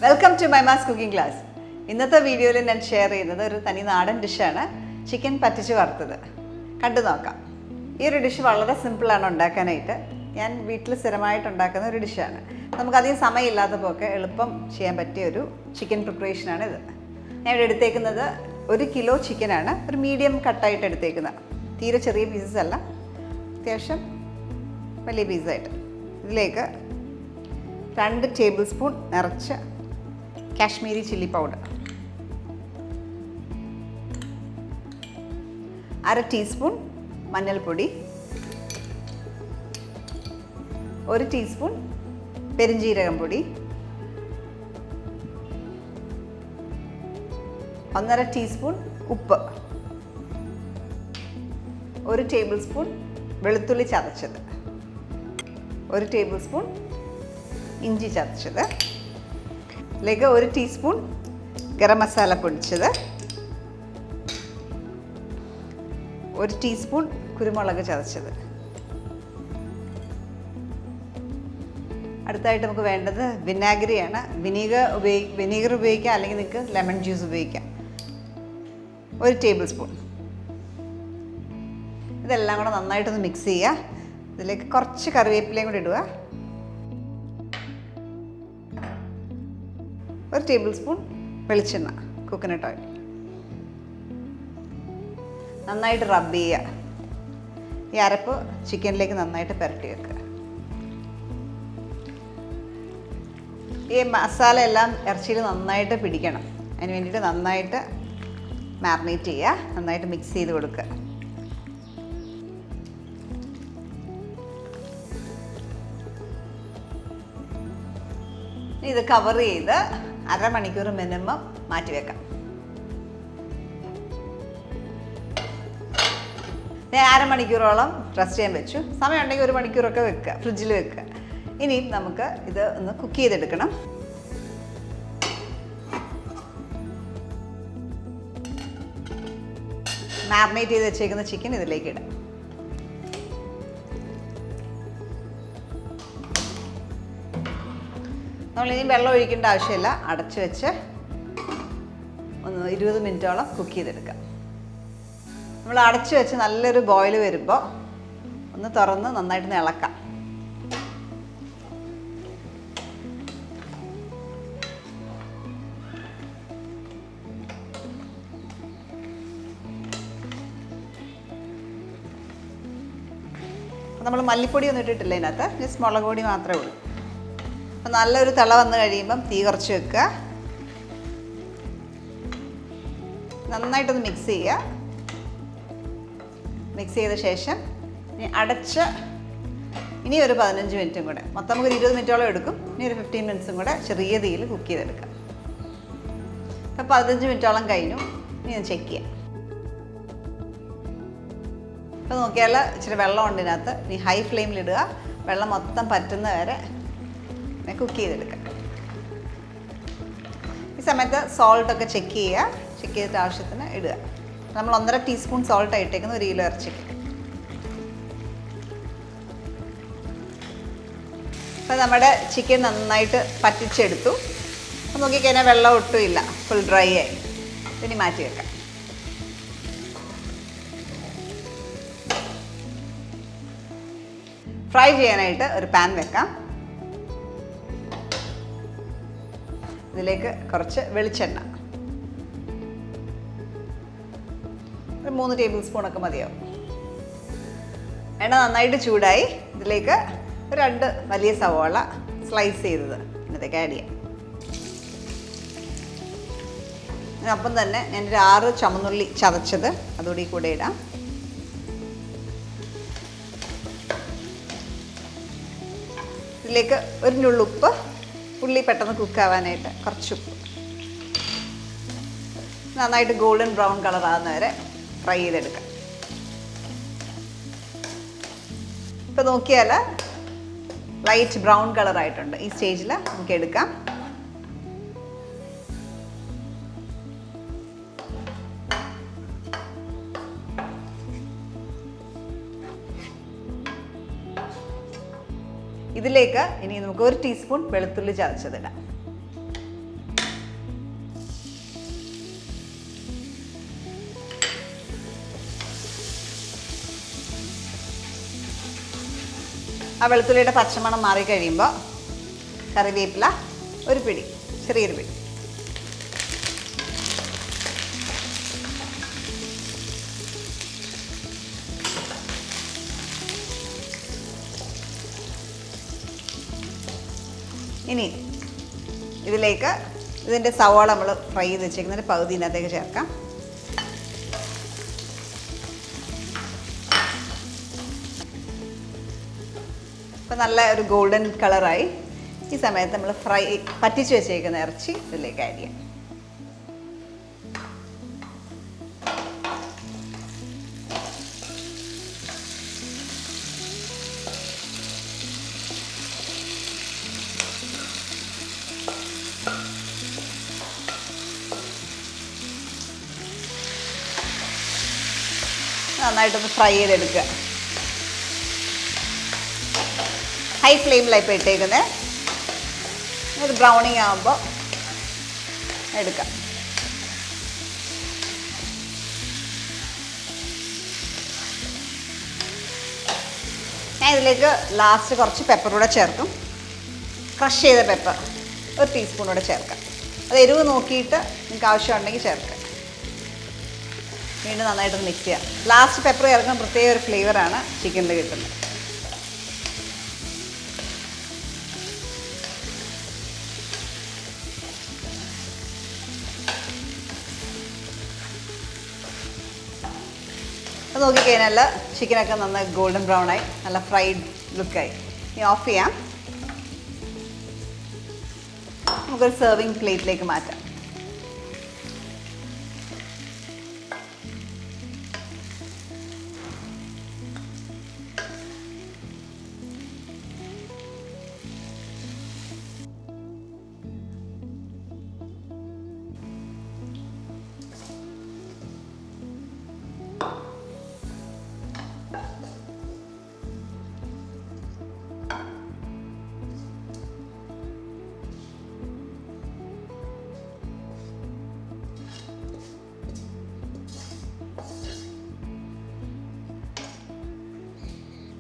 Welcome to my ma's cooking class. ഇന്നത്തെ വീഡിയോയിൽ ഞാൻ ഷെയർ ചെയ്യുന്നത് ഒരു തനി നാടൻ ഡിഷാണ്, ചിക്കൻ പറ്റിച്ച് വറുത്തത്. കണ്ടു നോക്കാം. ഈ ഒരു ഡിഷ് വളരെ സിമ്പിളാണ് ഉണ്ടാക്കാനായിട്ട്. ഞാൻ വീട്ടിൽ സ്ഥിരമായിട്ട് ഉണ്ടാക്കുന്ന ഒരു ഡിഷാണ്. നമുക്കധികം സമയമില്ലാത്തപ്പോൾ ഒക്കെ എളുപ്പം ചെയ്യാൻ പറ്റിയ ഒരു ചിക്കൻ പ്രിപ്പറേഷനാണ് ഇത്. ഞാൻ ഇവിടെ എടുത്തേക്കുന്നത് 1 കിലോ ചിക്കനാണ്. ഒരു മീഡിയം കട്ടായിട്ട് എടുത്തേക്കുന്നത്, തീരെ ചെറിയ പീസസ് അല്ല, അത്യാവശ്യം വലിയ പീസായിട്ട്. ഇതിലേക്ക് 2 ടേബിൾ സ്പൂൺ നിറച്ച് കാശ്മീരി ചില്ലി പൗഡർ, 1/2 ടീസ്പൂൺ മഞ്ഞൾപ്പൊടി, 1 ടീസ്പൂൺ പെരിഞ്ജീരകം പൊടി, 1/2 ടീസ്പൂൺ ഉപ്പ്, 1 ടേബിൾ സ്പൂൺ വെളുത്തുള്ളി ചതച്ചത്, 1 ടേബിൾ സ്പൂൺ ഇഞ്ചി ചതച്ചത്, ഇതിലേക്ക് 1 ടീസ്പൂൺ ഗരം മസാല പൊടിച്ചത്, 1 ടീസ്പൂൺ കുരുമുളക് ചതച്ചത്. അടുത്തായിട്ട് നമുക്ക് വേണ്ടത് വിനാഗിരിയാണ്. വിനീഗർ ഉപയോഗിക്കാം, അല്ലെങ്കിൽ നിങ്ങൾക്ക് ലെമൺ ജ്യൂസ് ഉപയോഗിക്കാം. 1 ടേബിൾ സ്പൂൺ. ഇതെല്ലാം കൂടെ നന്നായിട്ടൊന്ന് മിക്സ് ചെയ്യുക. ഇതിലേക്ക് കുറച്ച് കറിവേപ്പിലയും കൂടി ഇടുക. 1 ടേബിൾ സ്പൂൺ വെളിച്ചെണ്ണ, കോക്കനട്ട് ഓയിൽ. നന്നായിട്ട് റബ്ബ് ചെയ്യുക. ഈ അരപ്പ് ചിക്കനിലേക്ക് നന്നായിട്ട് പുരട്ടി വെക്കുക. ഈ മസാല എല്ലാം ഇറച്ചിയിൽ നന്നായിട്ട് പിടിക്കണം. അതിന് വേണ്ടിയിട്ട് നന്നായിട്ട് മാരിനേറ്റ് ചെയ്യുക, നന്നായിട്ട് മിക്സ് ചെയ്ത് കൊടുക്കുക. ഇത് കവർ ചെയ്ത് അരമണിക്കൂർ മിനിമം മാറ്റി വെക്കാം. ഞാൻ അരമണിക്കൂറോളം റെസ്റ്റ് ചെയ്യാൻ വെച്ചു. സമയമുണ്ടെങ്കിൽ 1 മണിക്കൂറൊക്കെ വെക്കുക, ഫ്രിഡ്ജിൽ വെക്കുക. ഇനി നമുക്ക് ഇത് ഒന്ന് കുക്ക് ചെയ്തെടുക്കണം. മാരിനേറ്റ് ചെയ്ത് വെച്ചേക്കുന്ന ചിക്കൻ ഇതിലേക്ക് ഇടാം. നമ്മളിനി വെള്ളം ഒഴിക്കേണ്ട ആവശ്യമില്ല. അടച്ചു വെച്ച് ഒന്ന് 20 മിനിറ്റോളം കുക്ക് ചെയ്തെടുക്കാം. നമ്മൾ അടച്ചു വെച്ച് നല്ലൊരു ബോയിൽ വരുമ്പോൾ ഒന്ന് തുറന്ന് നന്നായിട്ട് ഇളക്കാം. നമ്മൾ മല്ലിപ്പൊടി ഒന്നും ഇട്ടിട്ടില്ല ഇതിനകത്ത്, ജസ്റ്റ് മുളക് പൊടി മാത്രമേ ഉള്ളൂ. അപ്പം നല്ലൊരു തിള വന്ന് കഴിയുമ്പം തീ കുറച്ച് വെക്കുക. നന്നായിട്ടൊന്ന് മിക്സ് ചെയ്യുക. മിക്സ് ചെയ്ത ശേഷം അടച്ച് ഇനി ഒരു 15 മിനിറ്റും കൂടെ, മൊത്തം നമുക്ക് 20 മിനിറ്റോളം എടുക്കും. ഇനി ഒരു 15 മിനിറ്റ്സും കൂടെ ചെറിയ തീയിൽ കുക്ക് ചെയ്തെടുക്കാം. അപ്പം 15 മിനിറ്റോളം കഴിഞ്ഞു. ഇനി ഞാൻ ചെക്ക് ചെയ്യാം. അപ്പോൾ നോക്കിയാൽ ഇച്ചിരി വെള്ളം ഉണ്ട് ഇതിനകത്ത്. ഇനി ഹൈ ഫ്ലെയിമിലിടുക. വെള്ളം മൊത്തം പറ്റുന്ന വരെ കുക്ക് ചെയ്തെടുക്കാം. ഈ സമയത്ത് സോൾട്ടൊക്കെ ചെക്ക് ചെയ്യുക. ചെക്ക് ചെയ്തിട്ട് ആവശ്യത്തിന് ഇടുക. നമ്മൾ 1.5 ടീസ്പൂൺ സോൾട്ടാണ് ഇട്ടേക്കുന്നത് 1 കിലോ ഇറച്ചിക്ക്. അപ്പോൾ നമ്മുടെ ചിക്കൻ നന്നായിട്ട് പറ്റിച്ചെടുത്തു. അപ്പോൾ നോക്കിക്കഴിഞ്ഞാൽ വെള്ളം ഒട്ടും ഇല്ല, ഫുൾ ഡ്രൈ ആയി. ഇനി മാറ്റി വെക്കാം. ഫ്രൈ ചെയ്യാനായിട്ട് ഒരു പാൻ വെക്കാം. ഇതിലേക്ക് കുറച്ച് വെളിച്ചെണ്ണ, ഒരു 3 ടേബിൾ സ്പൂണൊക്കെ മതിയാവും. എണ്ണ നന്നായിട്ട് ചൂടായി. ഇതിലേക്ക് ഒരു 2 വലിയ സവാള സ്ലൈസ് ചെയ്തത് ഇതിനകത്തേക്ക് ആഡ് ചെയ്യാം. അപ്പം തന്നെ ഞാനൊരു 6 ചുവന്നുള്ളി ചതച്ചത് അതുകൂടി കൂടെ ഇടാം. ഇതിലേക്ക് ഒരു നുള്ളുപ്പ്, ഉള്ളി പെട്ടെന്ന് കുക്കാവാനായിട്ട് കുറച്ച് ഉപ്പ്. നന്നായിട്ട് ഗോൾഡൻ ബ്രൗൺ കളർ ആകുന്ന വരെ ഫ്രൈ ചെയ്തെടുക്കാം. ഇപ്പോൾ നോക്കിയാൽ ലൈറ്റ് ബ്രൗൺ കളറായിട്ടുണ്ട്. ഈ സ്റ്റേജിൽ നമുക്ക് എടുക്കാം. ഇതിലേക്ക് ഇനി നമുക്ക് 1 ടീസ്പൂൺ വെളുത്തുള്ളി ചതച്ചതിടാം. ആ വെളുത്തുള്ളിയുടെ പച്ചമണം മാറി കഴിയുമ്പോൾ കറിവേപ്പില ഒരു പിടി, ചെറിയൊരു പിടി. ഇനി ഇതിലേക്ക് ഇതിൻ്റെ സവാള നമ്മൾ ഫ്രൈ ചെയ്ത് വെച്ചേക്കുന്നതിൻ്റെ പകുതി ഇതിനകത്തേക്ക് ചേർക്കാം. അപ്പോൾ നല്ല ഒരു ഗോൾഡൻ കളറായി. ഈ സമയത്ത് നമ്മൾ പറ്റിച്ച് വെച്ചേക്കുന്ന ഇറച്ചി ഇതിലേക്ക് ആഡ് ചെയ്യാം. നന്നായിട്ടൊന്ന് ഫ്രൈ ചെയ്തെടുക്കുക. ഹൈ ഫ്ലെയിമിലായി ഇപ്പോൾ ഇട്ടേക്കുന്നത്. ഒരു ബ്രൗണിങ് ആകുമ്പോൾ എടുക്കാം. ഞാൻ ഇതിലേക്ക് ലാസ്റ്റ് കുറച്ച് പെപ്പർ കൂടെ ചേർക്കും. ക്രഷ് ചെയ്ത പെപ്പർ ഒരു ടീസ്പൂൺ കൂടെ ചേർക്കാം. അത് എരിവ് നോക്കിയിട്ട് നിങ്ങൾക്ക് ആവശ്യമുണ്ടെങ്കിൽ ചേർക്കാം. വീണ്ടും നന്നായിട്ടൊന്ന് മിക്സ് ചെയ്യാം. ലാസ്റ്റ് പെപ്പർ ചേർക്കുന്ന പ്രത്യേക ഒരു ഫ്ലേവറാണ് ചിക്കനിൽ കിട്ടുന്നത്. അത് നോക്കിക്കഴിഞ്ഞാൽ ചിക്കനൊക്കെ നന്നായി ഗോൾഡൻ ബ്രൗൺ ആയി, നല്ല ഫ്രൈഡ് ലുക്കായി. ഇനി ഓഫ് ചെയ്യാം. നമുക്കൊരു സെർവിങ് പ്ലേറ്റിലേക്ക് മാറ്റാം.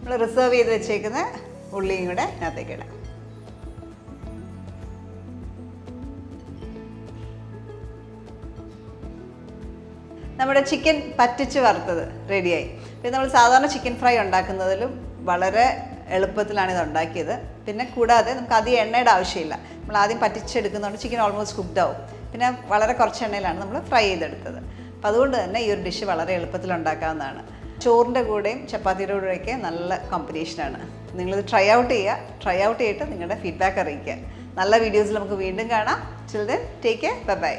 നമ്മൾ റിസർവ് ചെയ്ത് വെച്ചേക്കുന്ന ഉള്ളിയും കൂടെ അതിനകത്തേക്ക് ഇടാം. നമ്മുടെ ചിക്കൻ പറ്റിച്ച് വറുത്തത് റെഡിയായി. പിന്നെ നമ്മൾ സാധാരണ ചിക്കൻ ഫ്രൈ ഉണ്ടാക്കുന്നതിലും വളരെ എളുപ്പത്തിലാണ് ഇത് ഉണ്ടാക്കിയത്. പിന്നെ കൂടാതെ നമുക്ക് അധികം എണ്ണയുടെ ആവശ്യമില്ല. നമ്മൾ ആദ്യം പറ്റിച്ചെടുക്കുന്നതുകൊണ്ട് ചിക്കൻ ഓൾമോസ്റ്റ് കുക്ക്ഡ് ആവും. പിന്നെ വളരെ കുറച്ച് എണ്ണയിലാണ് നമ്മൾ ഫ്രൈ ചെയ്തെടുത്തത്. അപ്പോൾ അതുകൊണ്ട് തന്നെ ഈ ഒരു ഡിഷ് വളരെ എളുപ്പത്തിൽ ഉണ്ടാക്കാവുന്നതാണ്. ചോറിൻ്റെ കൂടെയും ചപ്പാത്തിയുടെ കൂടെയൊക്കെ നല്ല കോമ്പിനേഷനാണ്. നിങ്ങളിത് ട്രൈ ഔട്ട് ചെയ്തിട്ട് നിങ്ങളുടെ ഫീഡ്ബാക്ക് അറിയിക്കുക. നല്ല വീഡിയോസിൽ നമുക്ക് വീണ്ടും കാണാം. Chill then take care, bye by.